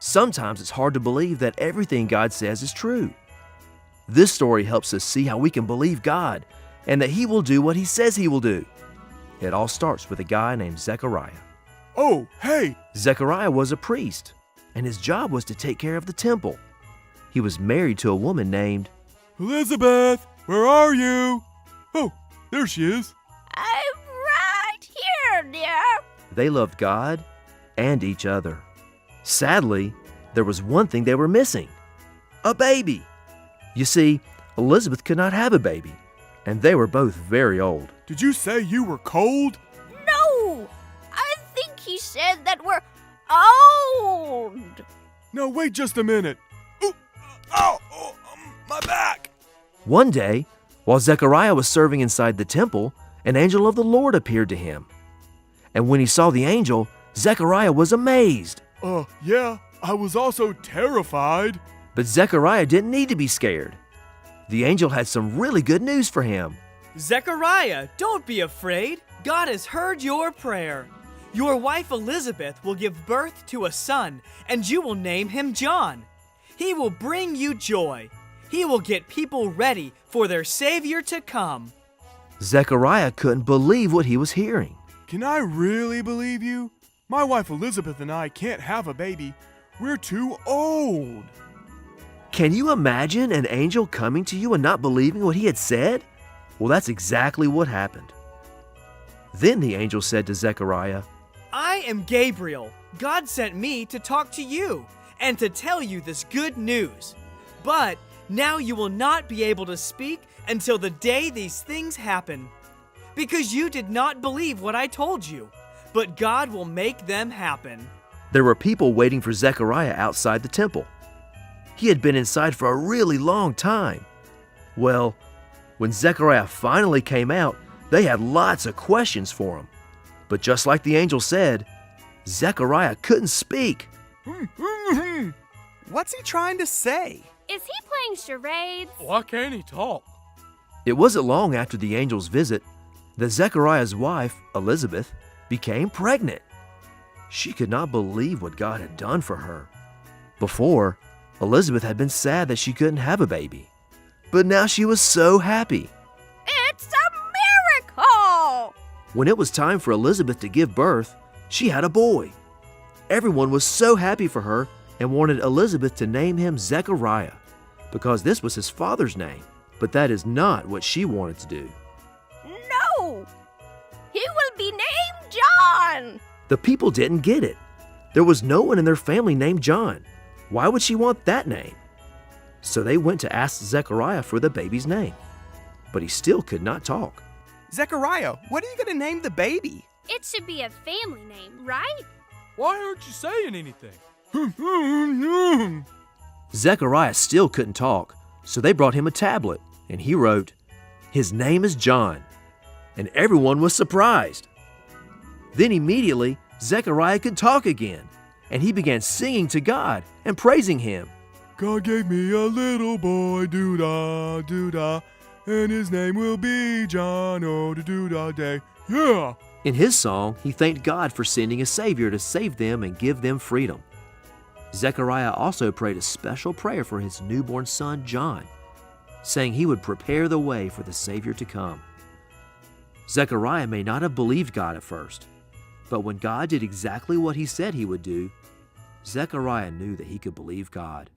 Sometimes it's hard to believe that everything God says is true. This story helps us see how we can believe God and that He will do what He says He will do. It all starts with a guy named Zechariah. Oh, hey! Zechariah was a priest, and his job was to take care of the temple. He was married to a woman named Elizabeth, where are you? Oh, there she is. I'm right here, dear. They loved God and each other. Sadly, there was one thing they were missing: a baby. You see, Elizabeth could not have a baby, and they were both very old. Did you say you were cold? No, I think he said that we're old. No, wait just a minute. Ooh, ow, my back. One day, while Zechariah was serving inside the temple, an angel of the Lord appeared to him. And when he saw the angel, Zechariah was amazed. Yeah, I was also terrified. But Zechariah didn't need to be scared. The angel had some really good news for him. Zechariah, don't be afraid. God has heard your prayer. Your wife Elizabeth will give birth to a son, and you will name him John. He will bring you joy. He will get people ready for their Savior to come. Zechariah couldn't believe what he was hearing. Can I really believe you? My wife Elizabeth and I can't have a baby. We're too old. Can you imagine an angel coming to you and not believing what he had said? Well, that's exactly what happened. Then the angel said to Zechariah, I am Gabriel. God sent me to talk to you and to tell you this good news. But now you will not be able to speak until the day these things happen, because you did not believe what I told you, but God will make them happen. There were people waiting for Zechariah outside the temple. He had been inside for a really long time. Well, when Zechariah finally came out, they had lots of questions for him. But just like the angel said, Zechariah couldn't speak. What's he trying to say? Is he playing charades? Why can't he talk? It wasn't long after the angel's visit that Zechariah's wife, Elizabeth, became pregnant. She could not believe what God had done for her. Before, Elizabeth had been sad that she couldn't have a baby, but now she was so happy. It's a miracle! When it was time for Elizabeth to give birth, she had a boy. Everyone was so happy for her and wanted Elizabeth to name him Zechariah, because this was his father's name. But that is not what she wanted to do. No! He will be named John! The people didn't get it. There was no one in their family named John. Why would she want that name? So they went to ask Zechariah for the baby's name. But he still could not talk. Zechariah, what are you going to name the baby? It should be a family name, right? Why aren't you saying anything? Zechariah still couldn't talk, so they brought him a tablet, and he wrote, "His name is John." And everyone was surprised. Then immediately, Zechariah could talk again, and he began singing to God and praising Him. God gave me a little boy, doo-dah, doo-dah, and his name will be John, oh, doo-dah day. Yeah! In his song, he thanked God for sending a Savior to save them and give them freedom. Zechariah also prayed a special prayer for his newborn son, John, saying he would prepare the way for the Savior to come. Zechariah may not have believed God at first, but when God did exactly what He said He would do, Zechariah knew that he could believe God.